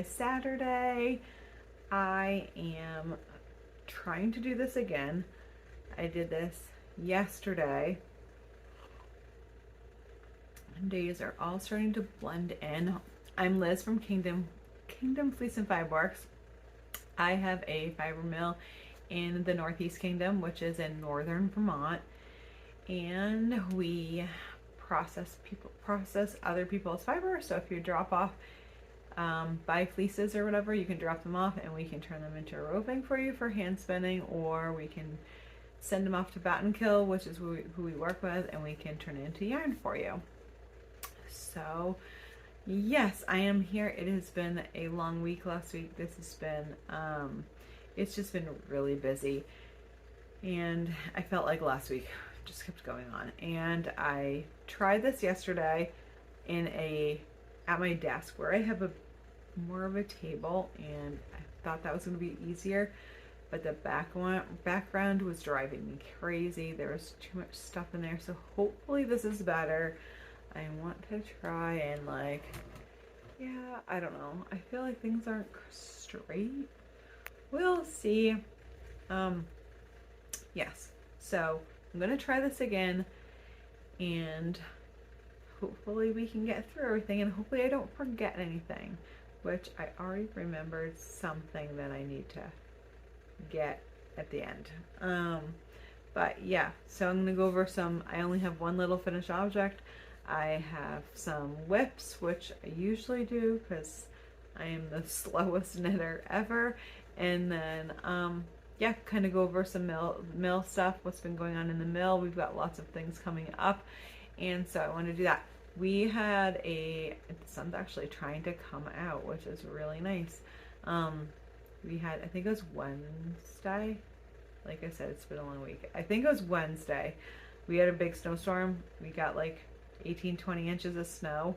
is Saturday. I am trying to do this again. I did this yesterday. Days are all starting to blend in. I'm Liz from Kingdom Fleece and Fiberworks. I have a fiber mill in the Northeast Kingdom, which is in northern Vermont, and we process other people's fiber. So if you drop off buy fleeces or whatever, you can drop them off and we can turn them into roving for you for hand spinning, or we can send them off to Bat and Kill, which is who we work with, and we can turn it into yarn for you. So yes, I am here. It has been a long week last week. This has been it's just been really busy, and I felt like last week just kept going on. And I tried this yesterday at my desk where I have more of a table, and I thought that was going to be easier, but the background was driving me crazy. There was too much stuff in there, so hopefully this is better. I want to try and yeah, I don't know. I feel like things aren't straight. We'll see. Yes. So I'm going to try this again, and hopefully we can get through everything, and hopefully I don't forget anything, which I already remembered something that I need to get at the end. But yeah, so I'm going to go over I only have one little finished object. I have some whips, which I usually do because I am the slowest knitter ever. And then, yeah, kind of go over some mill stuff, what's been going on in the mill. We've got lots of things coming up, and so I want to do that. We had the sun's actually trying to come out, which is really nice. We had, I think it was Wednesday. Like I said, it's been a long week. I think it was Wednesday. We had a big snowstorm. We got like 18-20 inches of snow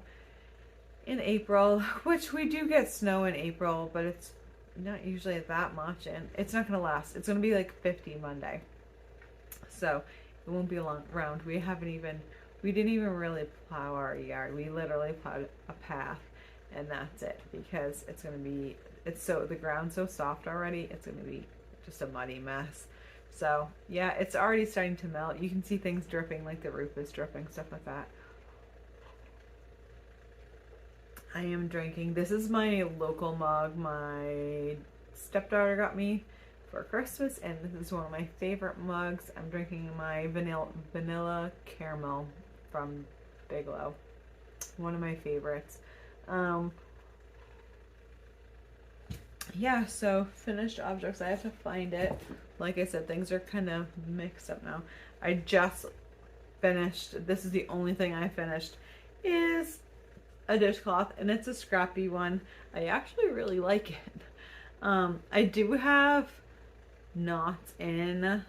in April, which we do get snow in April, but it's not usually that much, and it's not going to last. It's going to be like 50 Monday, so it won't be a long round. We didn't even really plow our yard. We literally plowed a path, and that's it, because the ground's so soft already. It's going to be just a muddy mess. So yeah, it's already starting to melt. You can see things dripping, like the roof is dripping, stuff like that. I am drinking, this is my local mug my stepdaughter got me for Christmas, and this is one of my favorite mugs. I'm drinking my vanilla caramel from Bigelow, one of my favorites. Yeah, so finished objects, I have to find it. Like I said, things are kind of mixed up now. I just finished, this is the only thing I finished, is a dishcloth, and it's a scrappy one. I actually really like it. I do have knots in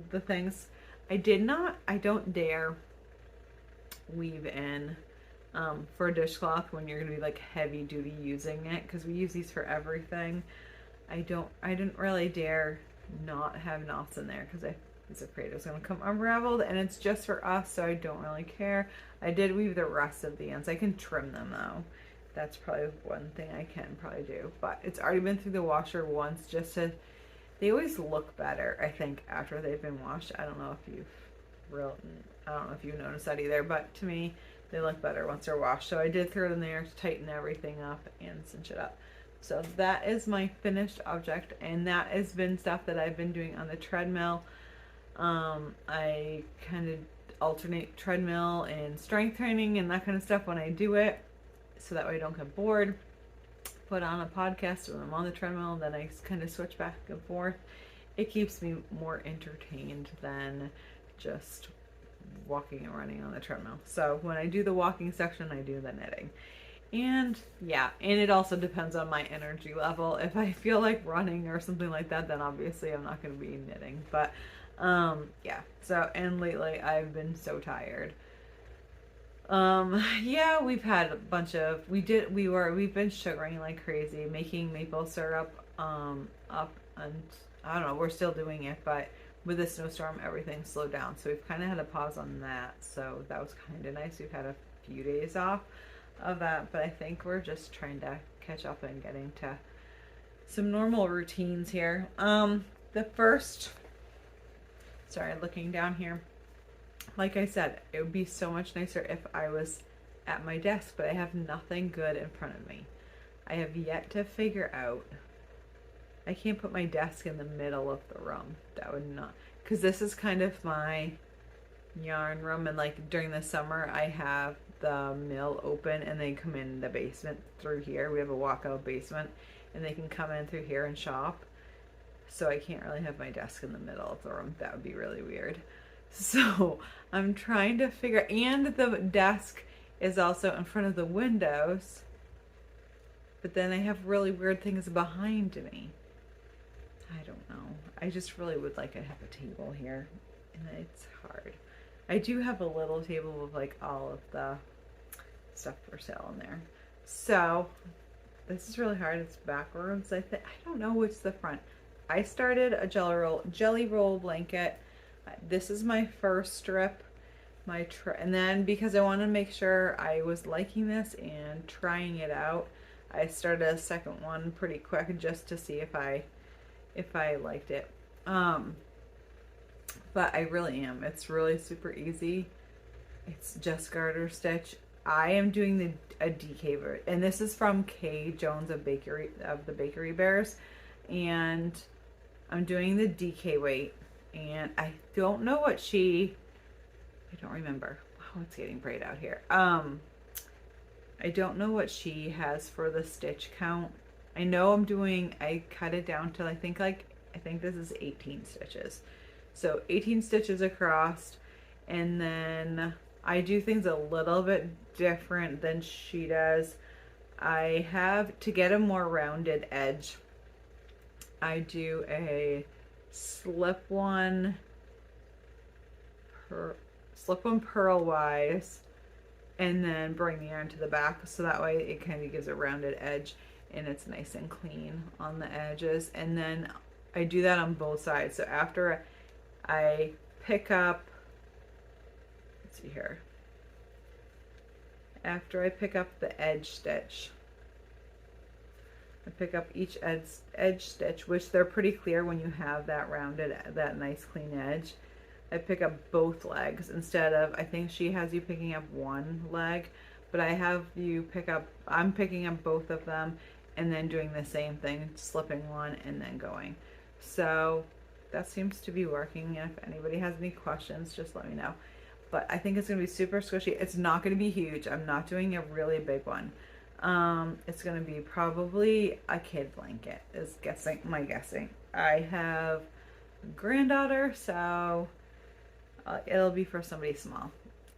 the things. I don't dare weave in for a dishcloth when you're gonna be like heavy duty using it, because we use these for everything. I didn't really dare not have knots in there because I was afraid it was gonna come unraveled, and it's just for us, so I don't really care. I did weave the rest of the ends. I can trim them though. That's probably one thing I can probably do, but it's already been through the washer once they always look better, I think, after they've been washed. I don't know if you've noticed that either, but to me, they look better once they're washed. So I did throw them there to tighten everything up and cinch it up. So that is my finished object, and that has been stuff that I've been doing on the treadmill. I kind of alternate treadmill and strength training and that kind of stuff when I do it, so that way I don't get bored. Put on a podcast when I'm on the treadmill, then I kind of switch back and forth. It keeps me more entertained than just walking and running on the treadmill. So when I do the walking section, I do the knitting. And yeah, and it also depends on my energy level. If I feel like running or something like that, then obviously I'm not going to be knitting. But yeah, so, and lately I've been so tired. Yeah, we've had a bunch of, we've been sugaring like crazy, making maple syrup, up, and I don't know, we're still doing it, but with the snowstorm, everything slowed down. So we've kind of had a pause on that. So that was kind of nice. We've had a few days off of that, but I think we're just trying to catch up and getting to some normal routines here. The first, sorry, looking down here, like I said, it would be so much nicer if I was at my desk, but I have nothing good in front of me. I have yet to figure out, I can't put my desk in the middle of the room. That would not, because this is kind of my yarn room, and like during the summer I have the mill open and they come in the basement through here. We have a walkout basement and they can come in through here and shop. So I can't really have my desk in the middle of the room. That would be really weird. So I'm trying to figure, and the desk is also in front of the windows, but then I have really weird things behind me. I don't know. I just really would like to have a table here, and it's hard. I do have a little table with like all of the stuff for sale in there. So this is really hard. It's backwards. I don't know which the front. I started a jelly roll blanket. This is my first strip. And then because I wanted to make sure I was liking this and trying it out, I started a second one pretty quick just to see if I liked it. But I really am. It's really super easy. It's just garter stitch. I am doing a DK, and this is from Kay Jones of the Bakery Bears, and I'm doing the DK weight, and I don't know what I don't remember. Wow, it's getting bright out here. I don't know what she has for the stitch count. I know I cut it down to I think this is 18 stitches. So 18 stitches across, and then I do things a little bit different than she does. I have, to get a more rounded edge, I do a slip one purlwise, and then bring the yarn to the back, so that way it kind of gives a rounded edge and it's nice and clean on the edges. And then I do that on both sides. So after I pick up, let's see here, after I pick up the edge stitch, I pick up each edge stitch, which they're pretty clear when you have that rounded, that nice clean edge. I pick up both legs instead of, I think she has you picking up one leg, but I'm picking up both of them and then doing the same thing, slipping one and then going. So that seems to be working. If anybody has any questions, just let me know. But I think it's going to be super squishy. It's not going to be huge. I'm not doing a really big one. It's going to be probably a kid blanket is my guessing. I have a granddaughter, so it'll be for somebody small.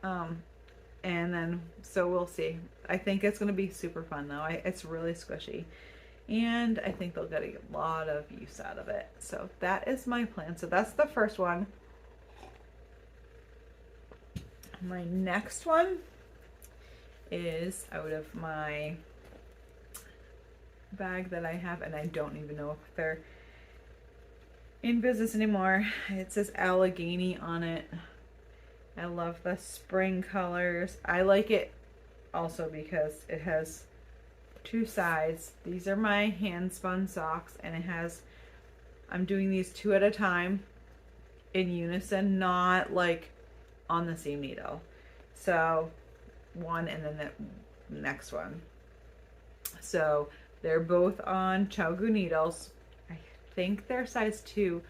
And then, so we'll see. I think it's going to be super fun though. It's really squishy, and I think they'll get a lot of use out of it. So that is my plan. So that's the first one. My next one is out of my bag that I have, and I don't even know if they're in business anymore. It says Allegheny on it. I love the spring colors. I like it also because it has two sides. These are my hand spun socks, and I'm doing these 2 at a time in unison, not like on the same needle. So one and then the next one. So they're both on Chogu needles. I think they're size 2.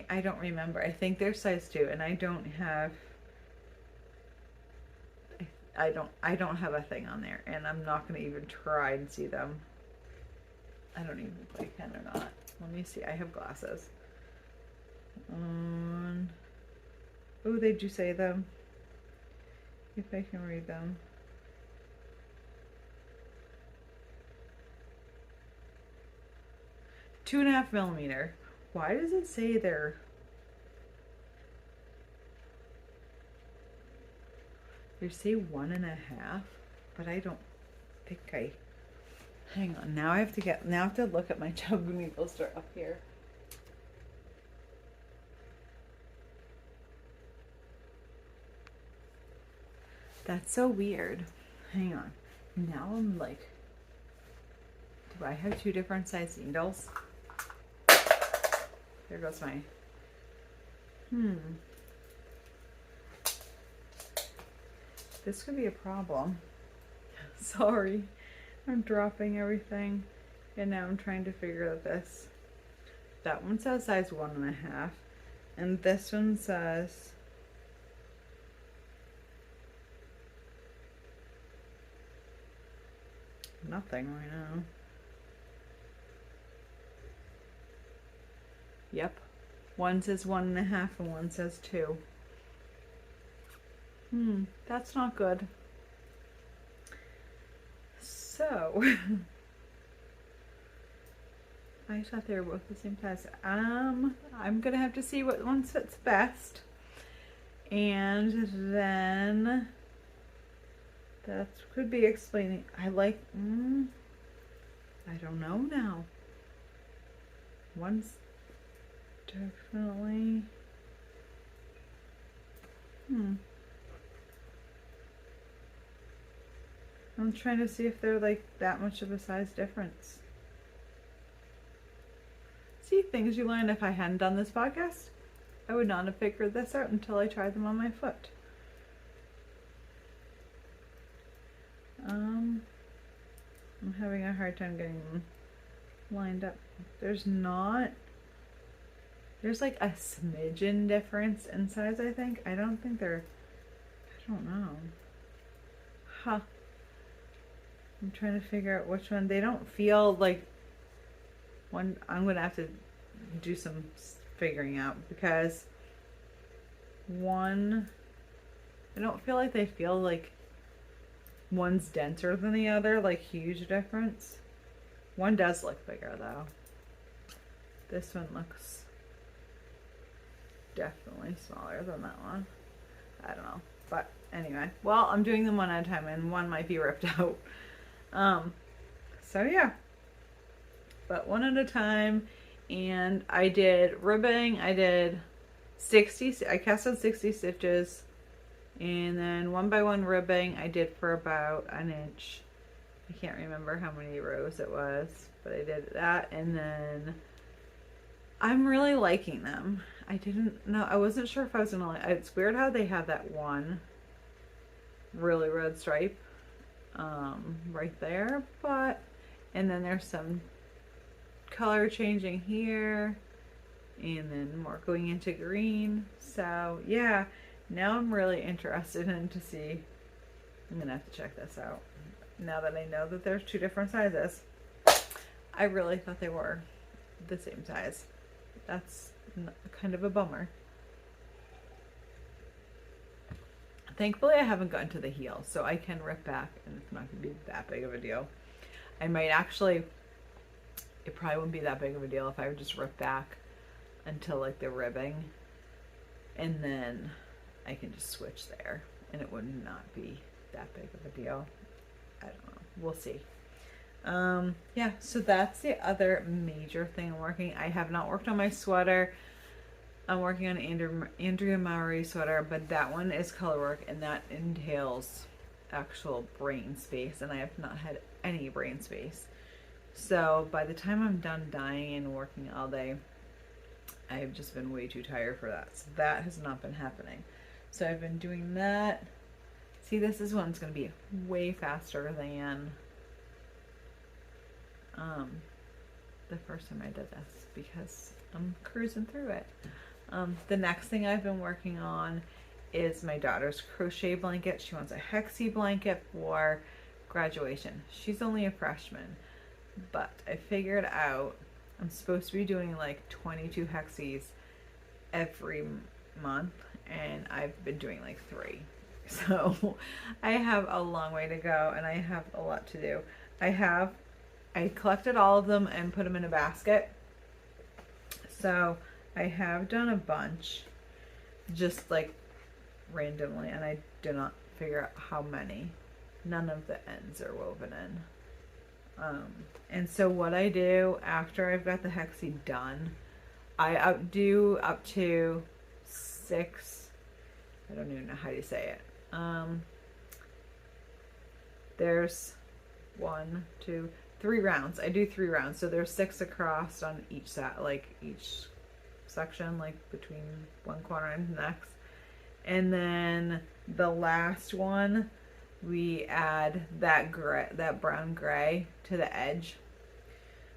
I don't remember. I think they're size 2, and I don't have a thing on there, and I'm not going to even try and see them. I don't even if I can or not. Let me see. I have glasses. Oh, they do say them. If I can read them. Two 2.5 millimeter. Why does it say they're... They say 1.5, but I don't think hang on, now I have to look at my Chogu needles. They're up here. That's so weird. Hang on. Now I'm like Do I have two different size needles? There goes my, this could be a problem. Sorry, I'm dropping everything. And now I'm trying to figure out this. That one says size 1.5. And this one says nothing right now. Yep. One says 1.5 and one says 2. That's not good. So I thought they were both the same size. I'm gonna have to see what one fits best. And then that could be explaining. I like, I don't know now. One's definitely, I'm trying to see if they're like that much of a size difference. See, things you learn. If I hadn't done this podcast, I would not have figured this out until I tried them on my foot. I'm having a hard time getting them lined up. There's like a smidgen difference in size, I think. I don't know. Huh. I'm trying to figure out which one. They don't feel like one. I'm gonna have to do some figuring out, because one, I don't feel like they feel like one's denser than the other, like huge difference. One does look bigger though. This one looks definitely smaller than that one. I don't know, but anyway, well, I'm doing them one at a time and one might be ripped out. So yeah, but one at a time. And I did ribbing. I did 60, I cast on 60 stitches, and then 1 by 1 ribbing I did for about an inch. I can't remember how many rows it was, but I did that. And then I'm really liking them. I didn't know, I wasn't sure if I was gonna like, it's weird how they have that one really red stripe right there, but, and then there's some color changing here, and then more going into green. So yeah, now I'm really interested in to see. I'm gonna have to check this out now that I know that there's two different sizes. I really thought they were the same size. That's kind of a bummer. Thankfully I haven't gotten to the heel, so I can rip back and it's not gonna be that big of a deal. I might actually, it probably wouldn't be that big of a deal if I would just rip back until like the ribbing, and then I can just switch there and it would not be that big of a deal. I don't know, we'll see. Yeah, so that's the other major thing I'm working. I have not worked on my sweater. I'm working on Andrea Mowry sweater, but that one is color work and that entails actual brain space, and I have not had any brain space. So by the time I'm done dyeing and working all day, I've just been way too tired for that. So that has not been happening. So I've been doing that. See, this is one's going to be way faster than the first time I did this, because I'm cruising through it. The next thing I've been working on is my daughter's crochet blanket. She wants a hexie blanket for graduation. She's only a freshman, but I figured out I'm supposed to be doing like 22 hexies every month, and I've been doing like 3. So I have a long way to go and I have a lot to do. I collected all of them and put them in a basket. So I have done a bunch just like randomly, and I did not figure out how many. None of the ends are woven in. And so what I do after I've got the hexie done, I do up to 6, I don't even know how you say it. There's 1, 2, 3 rounds. I do 3 rounds. So there's 6 across on each set, like each section, like between one corner and the next. And then the last one, we add that gray, that brown gray to the edge.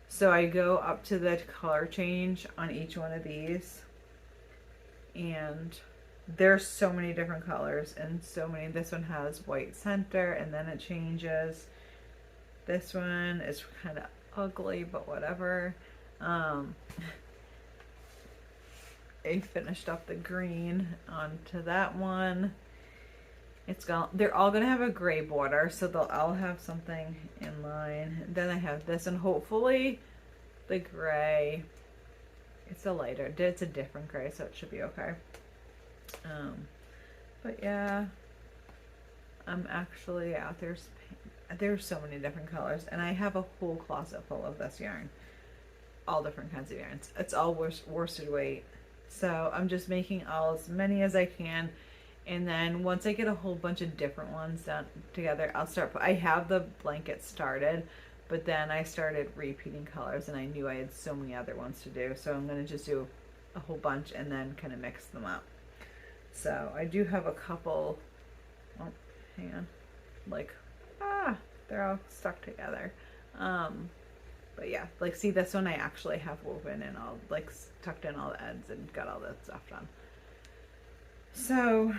So I go up to the color change on each one of these, and there's so many different colors and so many. This one has white center and then it changes. This one is kind of ugly, but whatever. I finished up the green onto that one. They're all gonna have a gray border, so they'll all have something in line. Then I have this, and hopefully the gray, it's a different gray, so it should be okay. But yeah, I'm actually out there's so many different colors, and I have a whole closet full of this yarn, all different kinds of yarns. It's all worsted weight, so I'm just making as many as I can. And then once I get a whole bunch of different ones done together, I have the blanket started, but then I started repeating colors, and I knew I had so many other ones to do. So I'm going to just do a whole bunch and then kind of mix them up. So I do have a couple, oh, hang on, they're all stuck together. But yeah, like, see, this one I actually have woven and all, like, tucked in all the ends and got all that stuff done. So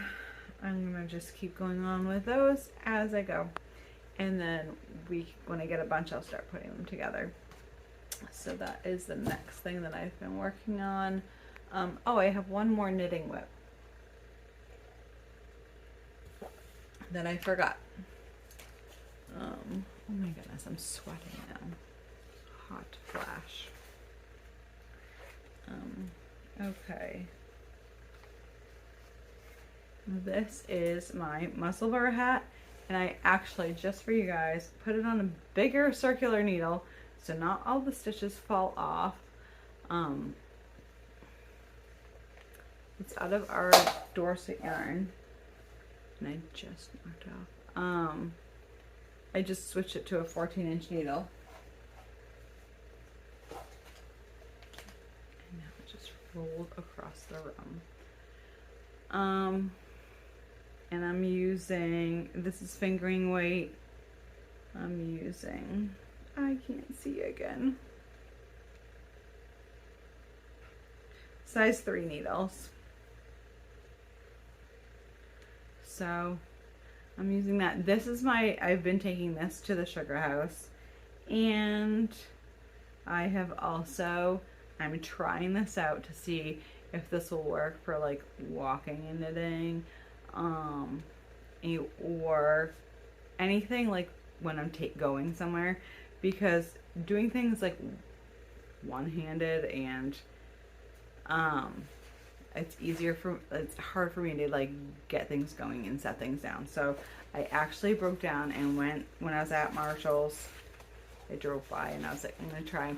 I'm gonna just keep going on with those as I go, and then when I get a bunch, I'll start putting them together. So that is the next thing that I've been working on. Oh, I have one more knitting whip that I forgot. Oh my goodness, I'm sweating now. Hot flash. Okay. This is my muscle bar hat, and I actually, just for you guys, put it on a bigger circular needle so not all the stitches fall off. It's out of our Dorset yarn, and I just knocked it off. I just switched it to a 14-inch needle. And now it just rolled across the room. And I'm using, this is fingering weight. I'm using, I can't see again, size 3 needles. So I'm using that. This is I've been taking this to the sugar house, and I have also, I'm trying this out to see if this will work for like walking and knitting, or anything like when I'm going somewhere, because doing things like one-handed and it's hard for me to like get things going and set things down. So I actually broke down and when I was at Marshall's, I drove by and I was like, I'm gonna try,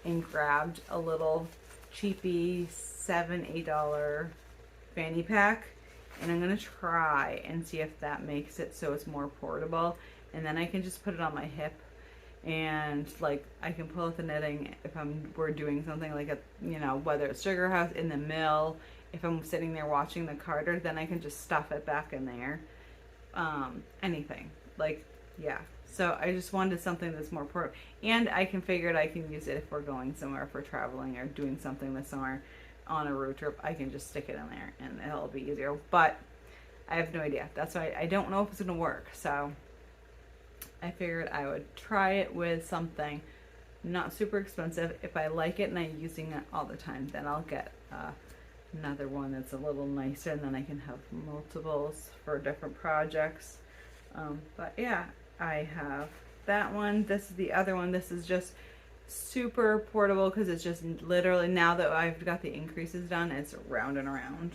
and grabbed a little cheapy $7-8 fanny pack, and I'm gonna try and see if that makes it so it's more portable, and then I can just put it on my hip, and like I can pull out the knitting if we're doing something like whether it's sugar house, in the mill, if I'm sitting there watching the Carter, then I can just stuff it back in there. Anything, like, yeah. So I just wanted something that's more portable, and I can figure I can use it if we're going somewhere, if we're traveling or doing something this summer on a road trip. I can just stick it in there and it'll be easier, but I have no idea. That's why I don't know if it's gonna work. So I figured I would try it with something not super expensive. If I like it and I'm using it all the time, then I'll get another one that's a little nicer, and then I can have multiples for different projects. But yeah, I have that one. This is the other one. This is just super portable because it's just literally, now that I've got the increases done, it's round and around.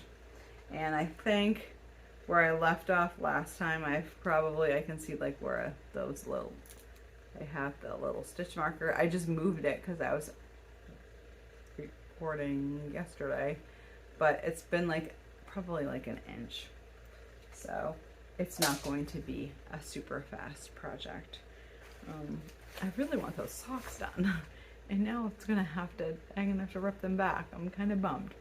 And I think where I left off last time, I can see like where those little, I have the little stitch marker. I just moved it because I was recording yesterday, but it's been like probably like an inch. So it's not going to be a super fast project. I really want those socks done. And now I'm gonna have to rip them back. I'm kind of bummed.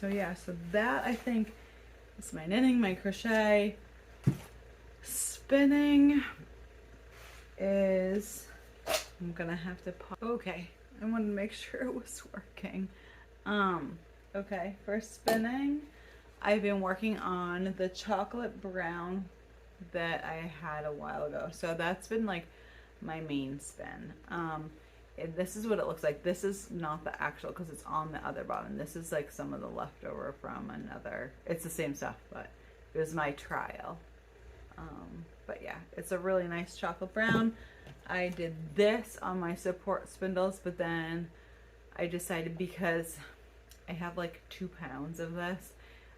So yeah, so that I think is my knitting. My crochet. Spinning is, I'm gonna have to okay, I wanted to make sure it was working. Okay, for spinning, I've been working on the chocolate brown that I had a while ago. So that's been like my main spin. This is what it looks like. This is not the actual, because it's on the other bottom. This is like some of the leftover from another. It's the same stuff, but it was my trial. But yeah, it's a really nice chocolate brown. I did this on my support spindles, but then I decided, because I have like 2 pounds of this,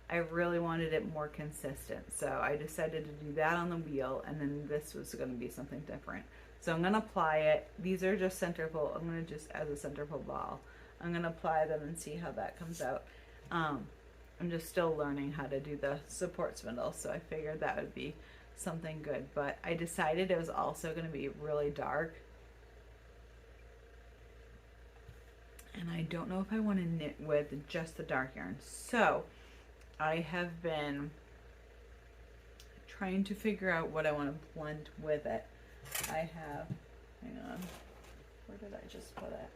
I really wanted it more consistent. So I decided to do that on the wheel, and then this was going to be something different. So I'm going to apply it. These are just centerfold. I'm going to just, as a centerfold ball, I'm going to apply them and see how that comes out. I'm just still learning how to do the support spindle, so I figured that would be something good. But I decided it was also going to be really dark, and I don't know if I want to knit with just the dark yarn. So I have been trying to figure out what I want to blend with it. I have, hang on, where did I just put it?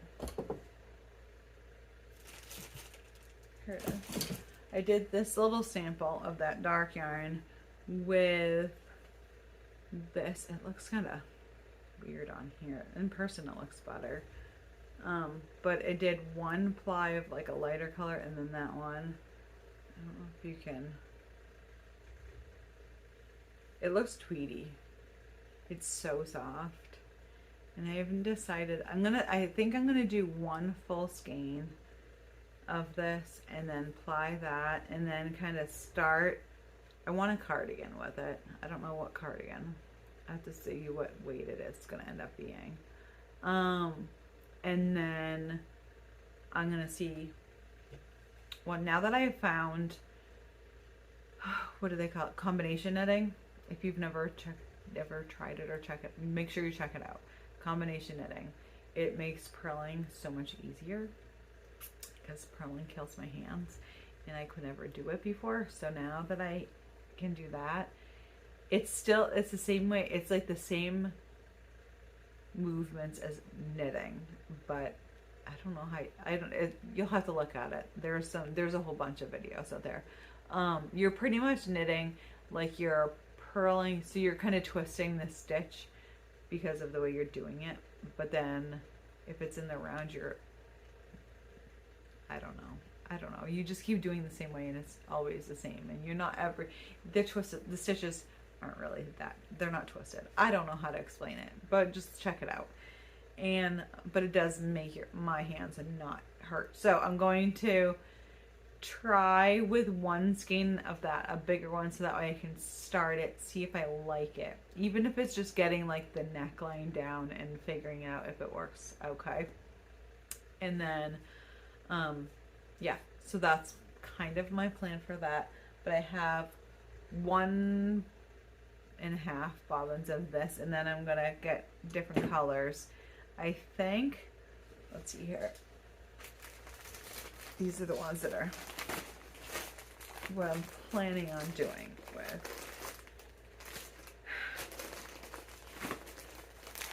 Here it is. I did this little sample of that dark yarn with this. It looks kind of weird on here. In person it looks better. But I did one ply of like a lighter color, and then that one, I don't know if you can, it looks tweedy. It's so soft. And I haven't decided, I think I'm gonna do one full skein of this and then ply that, and then kind of start, I want a cardigan with it. I don't know what cardigan. I have to see what weight it is gonna end up being. And then I'm gonna see, well, now that I have found, what do they call it? Combination knitting. If you've never tried it or check it, make sure you check it out. Combination knitting. It makes purling so much easier, because purling kills my hands and I could never do it before. So now that I can do that, it's the same way. It's like the same movements as knitting, but I don't know how, you'll have to look at it. There's a whole bunch of videos out there. You're pretty much knitting like you're purling, so you're kind of twisting the stitch because of the way you're doing it. But then if it's in the round, I don't know. You just keep doing the same way, and it's always the same. And you're not they're twisted. The stitches aren't really they're not twisted. I don't know how to explain it, but just check it out. But it does make my hands not hurt. So I'm going to try with one skein of that, a bigger one, so that way I can start it, see if I like it. Even if it's just getting like the neckline down and figuring out if it works okay. And then, yeah, so that's kind of my plan for that. But I have 1.5 bobbins of this, and then I'm gonna get different colors. I think, let's see here. These are the ones that are what I'm planning on doing with.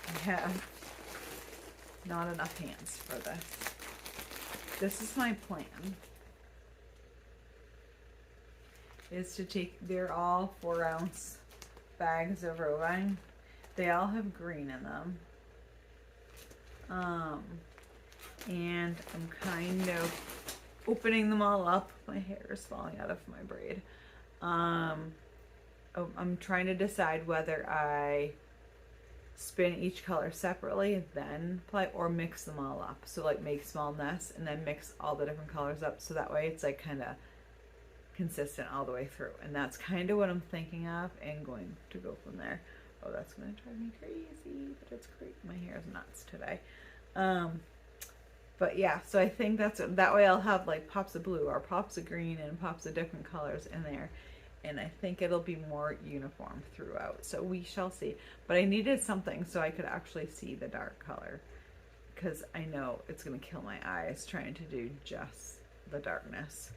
I have not enough hands for this. This is my plan, is to take, they're all 4-ounce bags of roving. They all have green in them. And I'm kind of opening them all up. My hair is falling out of my braid. I'm trying to decide whether I spin each color separately, then apply, or mix them all up. So like make small nests and then mix all the different colors up, so that way it's like kind of consistent all the way through. And that's kind of what I'm thinking of, and going to go from there. Oh, that's gonna drive me crazy, but it's great. My hair is nuts today. But yeah, so I think that way I'll have like pops of blue or pops of green and pops of different colors in there. and I think it'll be more uniform throughout. So we shall see. But I needed something so I could actually see the dark color, because I know it's going to kill my eyes trying to do just the darkness,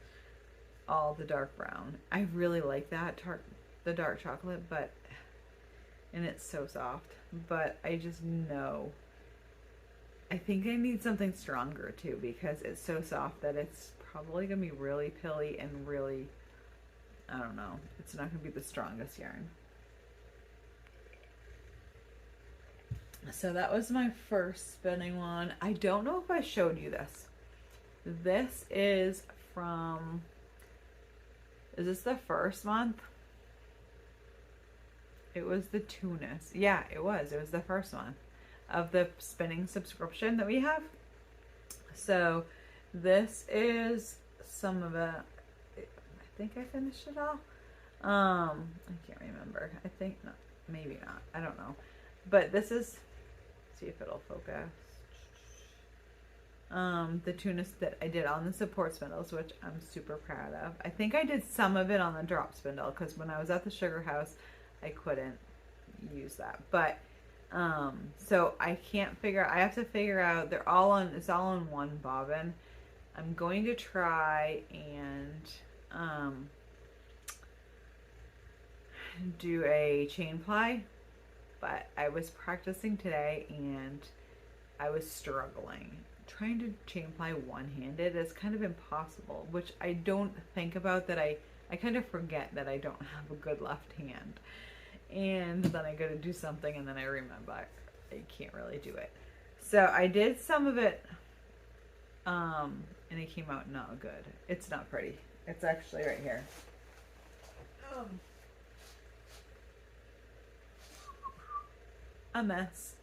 all the dark brown. I really like that the dark chocolate, but, and it's so soft, but I just know, I think I need something stronger too, because it's so soft that it's probably going to be really pilly and really, I don't know, it's not going to be the strongest yarn. So that was my first spinning one. I don't know if I showed you this. This is from, is this the first month? It was the Tunis. Yeah, it was the first month of the spinning subscription that we have. So this is some of it. I think I finished it all. I can't remember. I think not, maybe not. I don't know. But this is, see if it'll focus. The Tunis that I did on the support spindles, which I'm super proud of. I think I did some of it on the drop spindle, because when I was at the sugar house, I couldn't use that. But so I can't figure, I have to figure out, they're all on, it's all on one bobbin. I'm going to try and do a chain ply, but I was practicing today and I was struggling. Trying to chain ply one-handed is kind of impossible, which I don't think about, that I kind of forget that I don't have a good left hand. And then I go to do something and then I remember I can't really do it. So I did some of it, and it came out not good. It's not pretty. It's actually right here. A mess.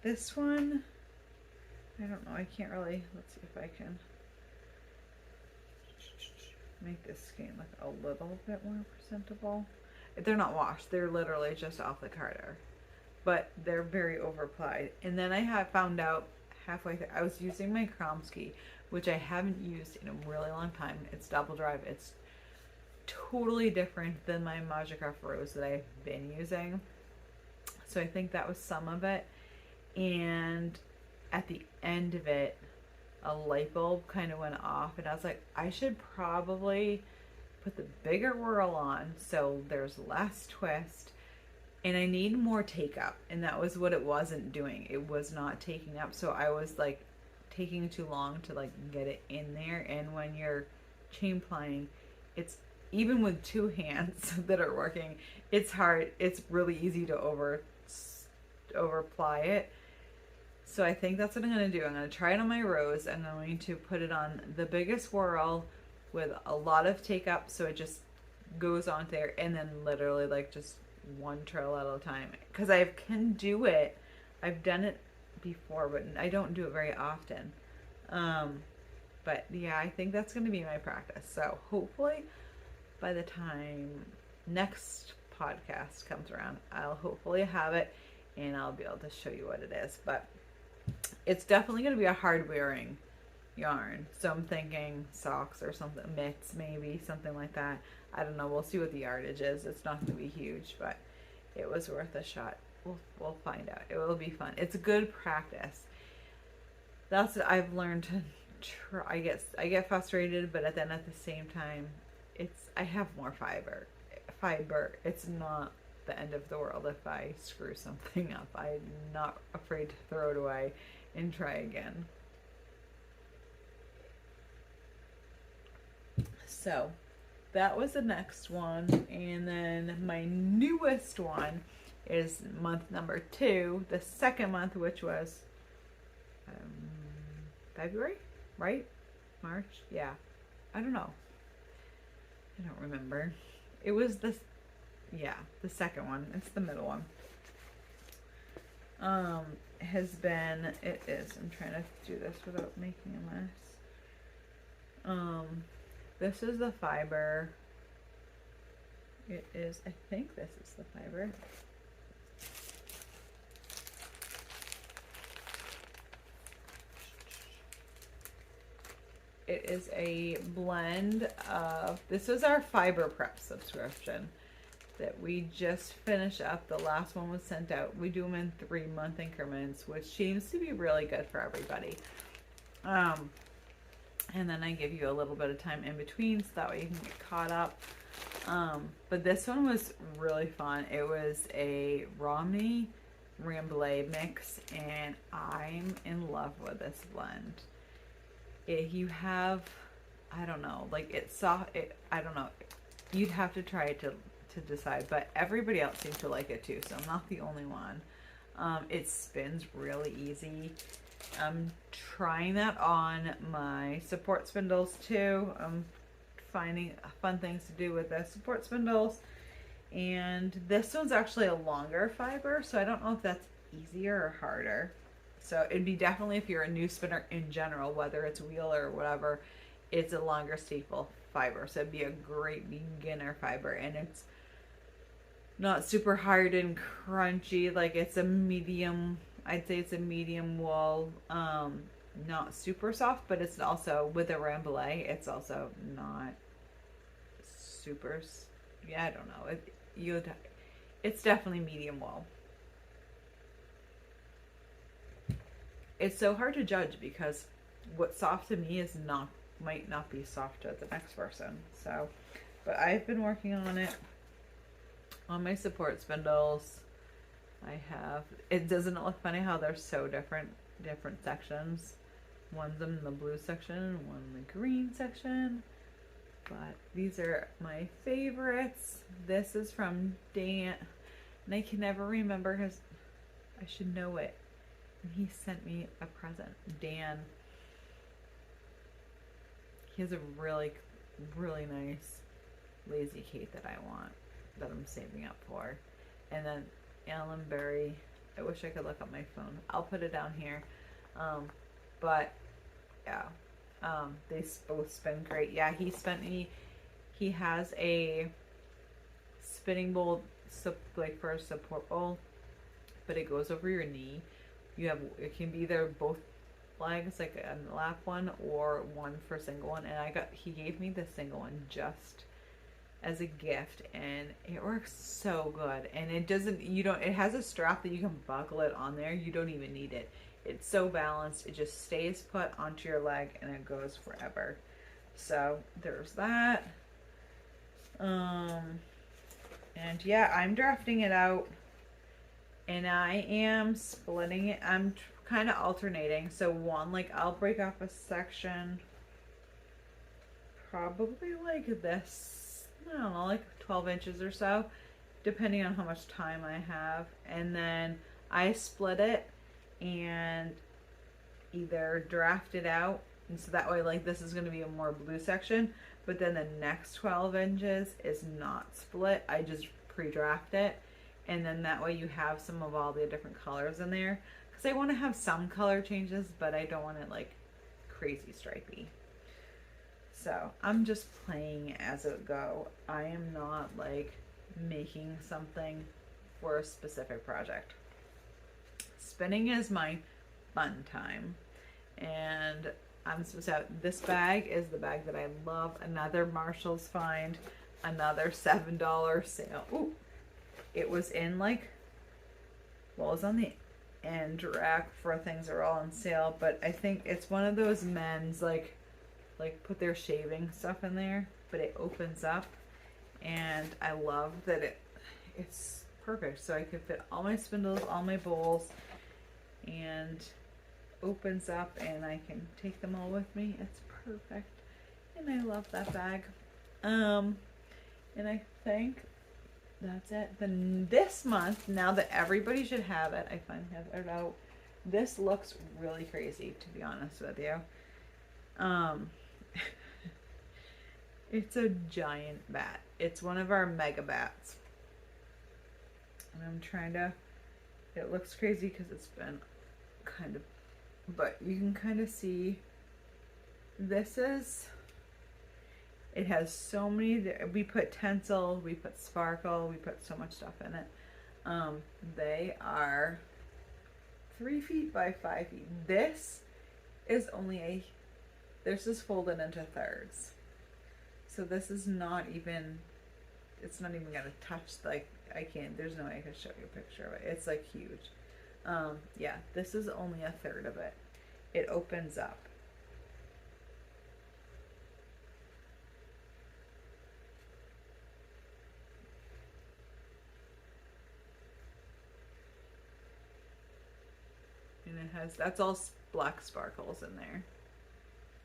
This one, I don't know, I can't really, let's see if I can make this skein look a little bit more presentable. They're not washed, they're literally just off the carder, but they're very overplied. And then I have found out halfway through, I was using my Kromsky, which I haven't used in a really long time. It's double drive. It's totally different than my Majicraft Rose that I've been using. So I think that was some of it. And at the end of it, a light bulb kind of went off, and I was like, I should probably put the bigger whirl on so there's less twist, and I need more take up, and that was what it wasn't doing. It was not taking up, so I was like taking too long to like get it in there. And when you're chain plying, it's, even with two hands that are working, it's hard. It's really easy to over ply it. So I think that's what I'm going to do. I'm going to try it on my rose. I'm going to put it on the biggest swirl with a lot of take up, so it just goes on there, and then literally like just one trail at a time, because I can do it. I've done it before, but I don't do it very often. But yeah, I think that's going to be my practice. So hopefully by the time next podcast comes around, I'll hopefully have it and I'll be able to show you what it is. But it's definitely going to be a hard wearing yarn, so I'm thinking socks or something, mitts maybe, something like that. I don't know, we'll see what the yardage is. It's not going to be huge, but it was worth a shot. We'll find out. It will be fun. It's good practice. That's what I've learned to try. I get frustrated, but then at the same time, I have more fiber. It's not the end of the world if I screw something up. I'm not afraid to throw it away and try again. So that was the next one, and then my newest one is month number 2, the second month, which was February, right? March? Yeah, I don't know. I don't remember. It was the second one. It's the middle one. It is. I'm trying to do this without making a mess. This is the fiber. It is, I think this is the fiber. It is a blend of, this was our Fiber Prep subscription that we just finished up. The last one was sent out. We do them in 3-month increments, which seems to be really good for everybody. And then I give you a little bit of time in between, so that way you can get caught up. But this one was really fun. It was a Romney Rambouillet mix, and I'm in love with this blend. You have, I don't know, like it's soft. I don't know. You'd have to try it to decide, but everybody else seems to like it too, so I'm not the only one. It spins really easy. I'm trying that on my support spindles too. I'm finding fun things to do with the support spindles. And this one's actually a longer fiber, so I don't know if that's easier or harder. So it'd be definitely, if you're a new spinner in general, whether it's wheel or whatever, it's a longer staple fiber. So it'd be a great beginner fiber, and it's not super hard and crunchy. Like it's a medium, I'd say it's a medium wool, not super soft, but it's also, with a Rambouillet, it's also not super, yeah, I don't know. It's definitely medium wool. It's so hard to judge because what's soft to me might not be soft to the next person. So, but I've been working on it on my support spindles. Doesn't it look funny how they're so different sections? One's in the blue section, one in the green section. But these are my favorites. This is from Dan, and I can never remember I should know it. And he sent me a present. Dan. He has a really, really nice Lazy Kate that I want, that I'm saving up for. And then Alan Berry. I wish I could look up my phone. I'll put it down here. But yeah, they both spin great. Yeah, he has a spinning bowl, like for a support bowl, but it goes over your knee. It can be either both legs, like a lap one, or one for single one. And he gave me the single one just as a gift, and it works so good. And it has a strap that you can buckle it on there. You don't even need it. It's so balanced. It just stays put onto your leg and it goes forever. So there's that. And yeah, I'm drafting it out, and I am splitting it. I'm kind of alternating. So I'll break off a section, probably like this, I don't know, like 12 inches or so, depending on how much time I have. And then I split it and either draft it out, and so that way, like, this is going to be a more blue section, but then the next 12 inches is not split. I just pre-draft it, and then that way you have some of all the different colors in there, because I want to have some color changes, but I don't want it like crazy stripy. So I'm just playing as it go. I am not like making something for a specific project. Spinning is my fun time, and I'm supposed to have, this bag is the bag that I love. Another Marshall's find, another $7 sale. Ooh, it was in like, well, it was on the end rack for things are all on sale, but I think it's one of those men's like put their shaving stuff in there, but it opens up, and I love that it's perfect. So I could fit all my spindles, all my bowls, and opens up, and I can take them all with me. It's perfect, and I love that bag. And I think that's it. Then this month, now that everybody should have it, I finally have it out. This looks really crazy, to be honest with you. It's a giant bat. It's one of our mega bats, and I'm trying to, it looks crazy because it's been kind of, but you can kind of see, it has so many, we put tinsel, we put sparkle, we put so much stuff in it. They are 3 feet by 5 feet. This is only This is folded into thirds. So this is not even, it's not even gonna touch, like, I can't, there's no way I can show you a picture of it. It's like huge. Yeah, this is only a third of it. It opens up. And it has, that's all black sparkles in there.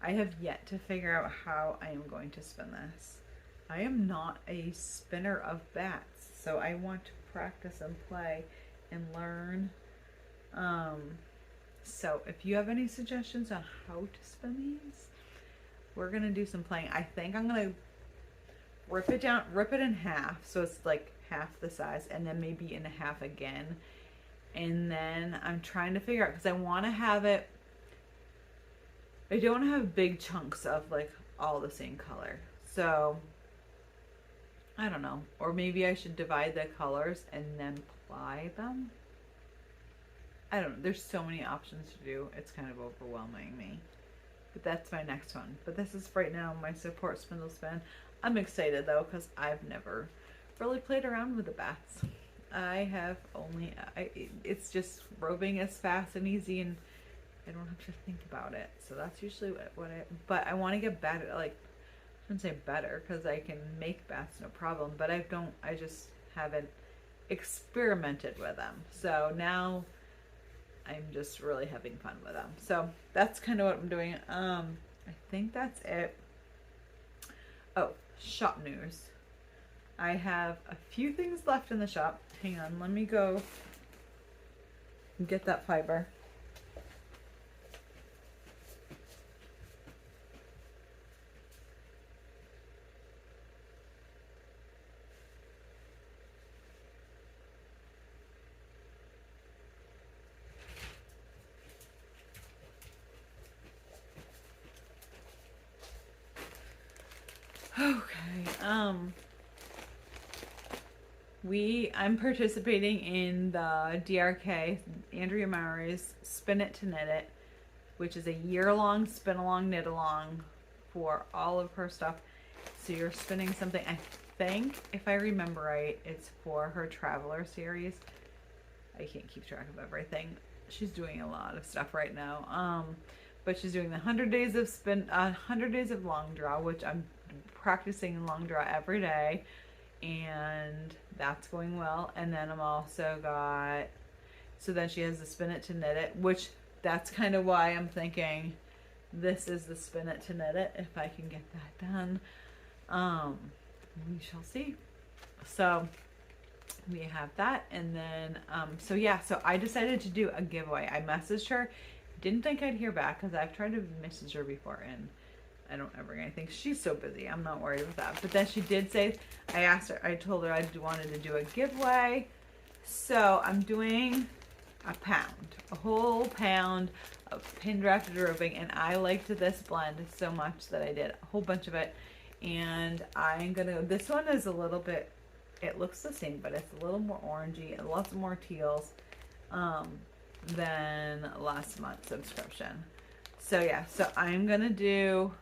I have yet to figure out how I am going to spin this. I am not a spinner of bats, so I want to practice and play and learn. So if you have any suggestions on how to spin these, we're gonna do some playing. I think I'm gonna rip it down, rip it in half, so it's like half the size, and then maybe in half again. And then I'm trying to figure out, because I want to have it, I don't want to have big chunks of like all the same color. So I don't know, or maybe I should divide the colors and then ply them. I don't know, there's so many options to do, it's kind of overwhelming me. But that's my next one. But this is right now my support spindle spin. I'm excited though, because I've never really played around with the bats. I have only, it's just roving is fast and easy, and I don't have to think about it. So that's usually what but I want to get better, like, I shouldn't say better, because I can make bats no problem, but I just haven't experimented with them. So now I'm just really having fun with them. So that's kind of what I'm doing. I think that's it. Oh, shop news. I have a few things left in the shop. Hang on, let me go get that fiber. Okay, I'm participating in the DRK, Andrea Murray's Spin It to Knit It, which is a year-long spin-along, knit-along for all of her stuff. So you're spinning something, I think, if I remember right, it's for her Traveler series. I can't keep track of everything. She's doing a lot of stuff right now. But she's doing the 100 days of 100 days of long draw, which I'm practicing long draw every day, and that's going well. And then I'm also got, so then she has the Spin It to Knit It, which that's kind of why I'm thinking this is the Spin It to Knit It, if I can get that done. We shall see. So we have that, and then so yeah, so I decided to do a giveaway. I messaged her, didn't think I'd hear back, because I've tried to message her before and I don't ever get anything. She's so busy, I'm not worried about that. But then she did say, I told her I wanted to do a giveaway. So I'm doing a whole pound of pin drafted roving, and I liked this blend so much that I did a whole bunch of it. And I'm gonna, this one is a little bit, it looks the same, but it's a little more orangey and lots more teals than last month's subscription. So yeah, so I'm gonna do,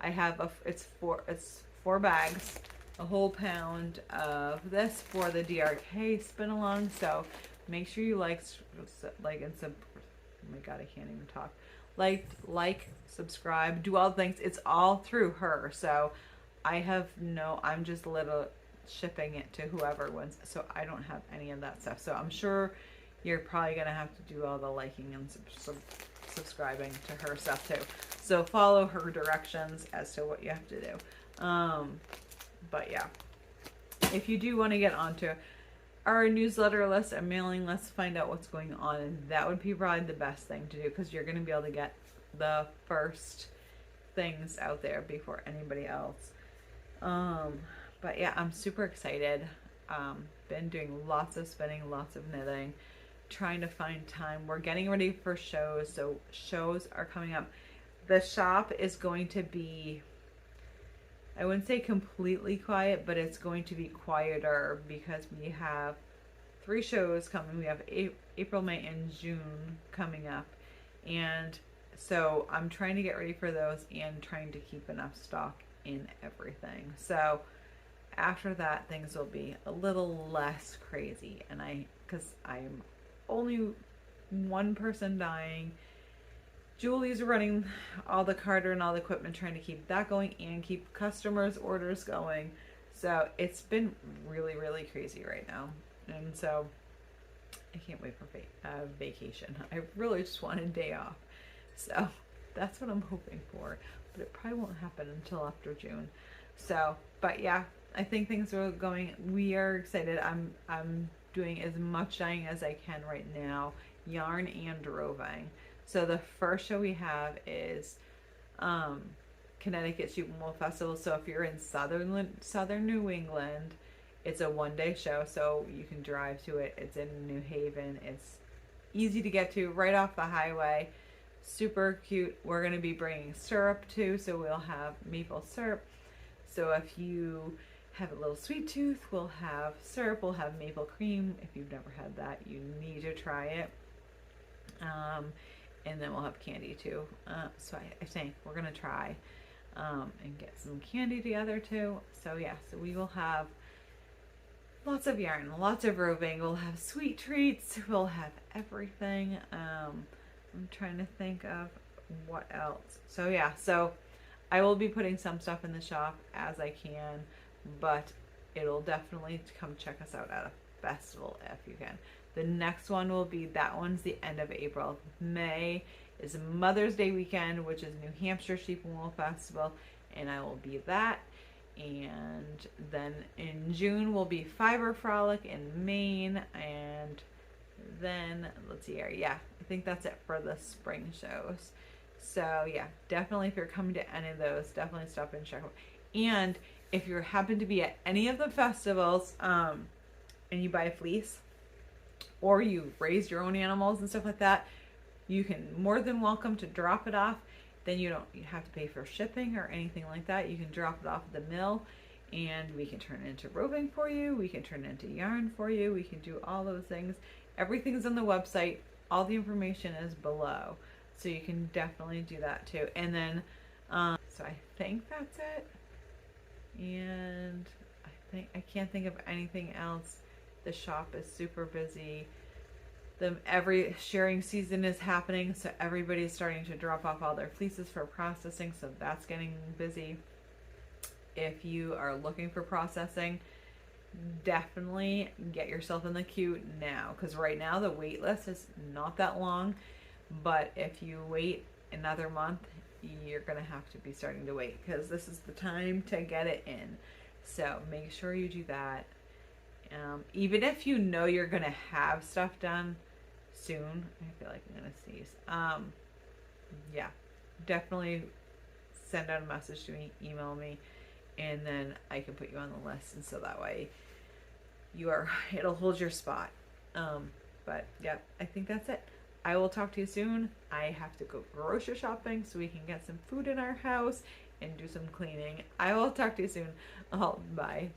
I have it's four bags, a whole pound of this for the DRK spin along. So make sure you like and sub. Oh my god, I can't even talk. Like, subscribe, do all the things. It's all through her. So I'm just shipping it to whoever wins. So I don't have any of that stuff. So I'm sure you're probably gonna have to do all the liking and subscribing to her stuff too. So follow her directions as to what you have to do. But yeah, if you do want to get onto our newsletter list and mailing list, find out what's going on, and that would be probably the best thing to do, because you're going to be able to get the first things out there before anybody else. But yeah, I'm super excited. Been doing lots of spinning, lots of knitting, trying to find time. We're getting ready for shows, so shows are coming up. The shop is going to be, I wouldn't say completely quiet, but it's going to be quieter, because we have 3 shows coming. We have April, May, and June coming up, and So I'm trying to get ready for those and trying to keep enough stock in everything. So after that, things will be a little less crazy. And because I'm only one person dying, Julie's running all the Carter and all the equipment, trying to keep that going and keep customers' orders going. So it's been really, really crazy right now. And so I can't wait for vacation. I really just want a day off. So that's what I'm hoping for. But it probably won't happen until after June. So, but yeah, I think things are going, we are excited. I'm doing as much dyeing as I can right now, yarn and roving. So the first show we have is Connecticut Sheep and Wool Festival. So if you're in southern New England, it's a one-day show, so you can drive to it. It's in New Haven. It's easy to get to, right off the highway. Super cute. We're going to be bringing syrup too, so we'll have maple syrup. So if you have a little sweet tooth, we'll have syrup, we'll have maple cream. If you've never had that, you need to try it. And then we'll have candy too. So I think we're going to try and get some candy together too. So yeah, so we will have lots of yarn, lots of roving. We'll have sweet treats. We'll have everything. I'm trying to think of what else. So yeah, so I will be putting some stuff in the shop as I can, but it'll definitely come check us out at a festival if you can. The next one will be, that one's the end of April. May is Mother's Day weekend, which is New Hampshire Sheep and Wool Festival, and I will be that. And then in June will be Fiber Frolic in Maine, and then let's see here. Yeah, I think that's it for the spring shows. So yeah, definitely if you're coming to any of those, definitely stop and check them. And if you happen to be at any of the festivals, and you buy a fleece, or you raise your own animals and stuff like that, you can more than welcome to drop it off. Then you have to pay for shipping or anything like that. You can drop it off at the mill and we can turn it into roving for you. We can turn it into yarn for you. We can do all those things. Everything's on the website. All the information is below. So you can definitely do that too. And then, so I think that's it. And I can't think of anything else. The shop is super busy. Every shearing season is happening, so everybody's starting to drop off all their fleeces for processing, so that's getting busy. If you are looking for processing, definitely get yourself in the queue now, because right now the wait list is not that long, but if you wait another month, you're going to have to be starting to wait, because this is the time to get it in. So make sure you do that. Even if you know you're going to have stuff done soon, I feel like I'm going to sneeze. Yeah, definitely send out a message to me, email me, and then I can put you on the list, and so that way it'll hold your spot. But yeah, I think that's it. I will talk to you soon. I have to go grocery shopping so we can get some food in our house and do some cleaning. I will talk to you soon. Bye.